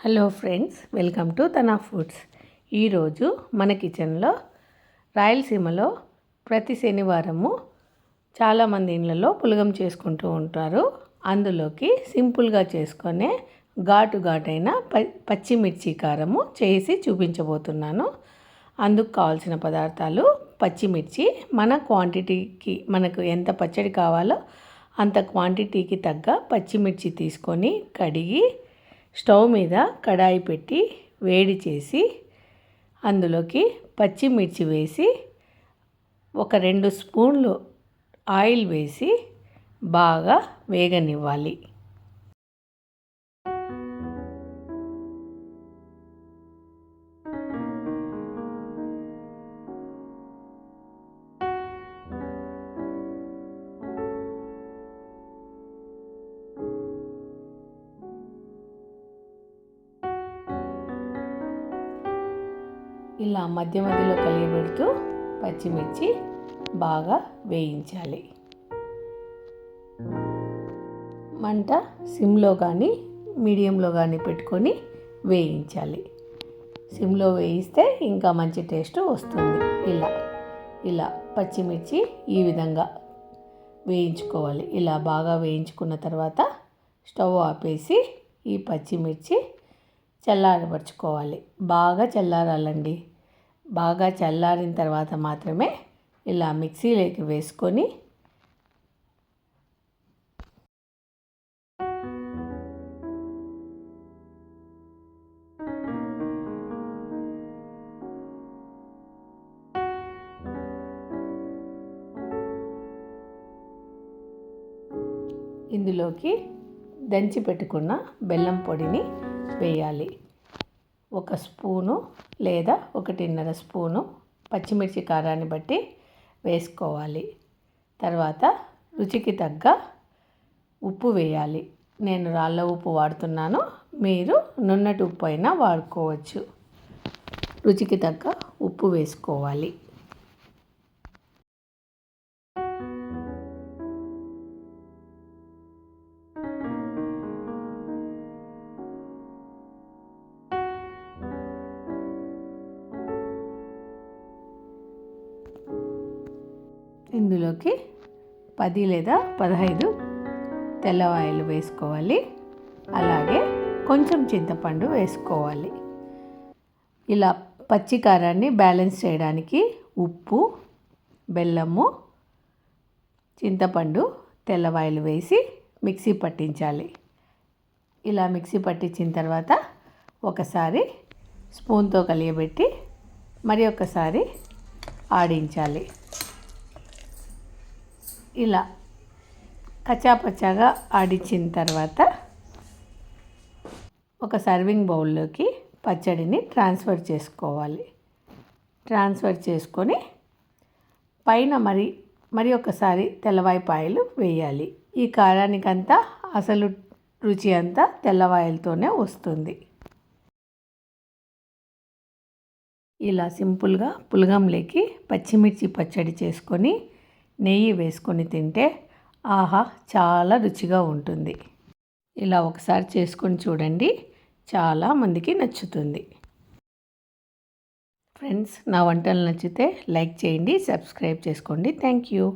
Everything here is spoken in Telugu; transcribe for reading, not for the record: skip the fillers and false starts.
Hello friends, welcome to Tana foods. ఈరోజు మన కిచెన్లో రాయలసీమలో ప్రతి శనివారము చాలామంది ఇళ్ళల్లో పులగం చేసుకుంటూ ఉంటారు. అందులోకి సింపుల్గా చేసుకునే ఘాటైన పచ్చిమిర్చి కారము చేసి చూపించబోతున్నాను. అందుకు కావాల్సిన పదార్థాలు: పచ్చిమిర్చి మన క్వాంటిటీకి, మనకు ఎంత పచ్చడి కావాలో అంత క్వాంటిటీకి తగ్గ పచ్చిమిర్చి తీసుకొని కడిగి స్టవ్ మీద కడాయి పెట్టి వేడి చేసి అందులోకి పచ్చిమిర్చి వేసి ఒక 2 స్పూన్లు ఆయిల్ వేసి బాగా వేగనివ్వాలి. ఇలా మధ్య మధ్యలో కలియబెడుతూ పచ్చిమిర్చి బాగా వేయించాలి. మంట సిమ్లో కానీ మీడియంలో కానీ పెట్టుకొని వేయించాలి. సిమ్లో వేయిస్తే ఇంకా మంచి టేస్ట్ వస్తుంది. ఇలా పచ్చిమిర్చి ఈ విధంగా వేయించుకోవాలి. ఇలా బాగా వేయించుకున్న తర్వాత స్టవ్ ఆపేసి ఈ పచ్చిమిర్చి చల్లారపరుచుకోవాలి. బాగా చల్లారాలండి. బాగా చల్లారిన తర్వాత మాత్రమే ఇలా మిక్సీలోకి వేసుకొని ఇందులోకి దంచి పెట్టుకున్న బెల్లం పొడిని వేయాలి. 1 స్పూను లేదా 1.5 స్పూను పచ్చిమిర్చి కారాన్ని బట్టి వేసుకోవాలి. తర్వాత రుచికి తగ్గ ఉప్పు వేయాలి. నేను రాళ్ళ ఉప్పు వాడుతున్నాను, మీరు నున్నటి ఉప్పు అయినా వాడుకోవచ్చు. రుచికి తగ్గ ఉప్పు వేసుకోవాలి. ఇందులోకి 10 లేదా 15 తెల్లవాయలు వేసుకోవాలి. అలాగే కొంచెం చింతపండు వేసుకోవాలి. ఇలా పచ్చి కారాన్ని బ్యాలెన్స్ చేయడానికి ఉప్పు, బెల్లము, చింతపండు, తెల్లవాయలు వేసి మిక్సీ పట్టించాలి. ఇలా మిక్సీ పట్టించిన తర్వాత ఒకసారి స్పూన్తో కలియబెట్టి మరి ఒకసారి ఆడించాలి. ఇలా కచ్చాపచ్చాగా ఆడించిన తర్వాత ఒక సర్వింగ్ బౌల్లోకి పచ్చడిని ట్రాన్స్ఫర్ చేసుకోవాలి. ట్రాన్స్ఫర్ చేసుకొని పైన మరి ఒకసారి తెల్లవాయిపాయలు వేయాలి. ఈ కారానికంతా అసలు రుచి అంతా తెల్లవాయలతోనే వస్తుంది. ఇలా సింపుల్గా పులగంలోకి పచ్చిమిర్చి పచ్చడి చేసుకొని నెయ్యి వేసుకొని తింటే ఆహా, చాలా రుచిగా ఉంటుంది. ఇలా ఒకసారి చేసుకొని చూడండి, చాలా మందికి నచ్చుతుంది. ఫ్రెండ్స్, నా వంటలు నచ్చితే లైక్ చేయండి, సబ్స్క్రైబ్ చేసుకోండి. Thank you.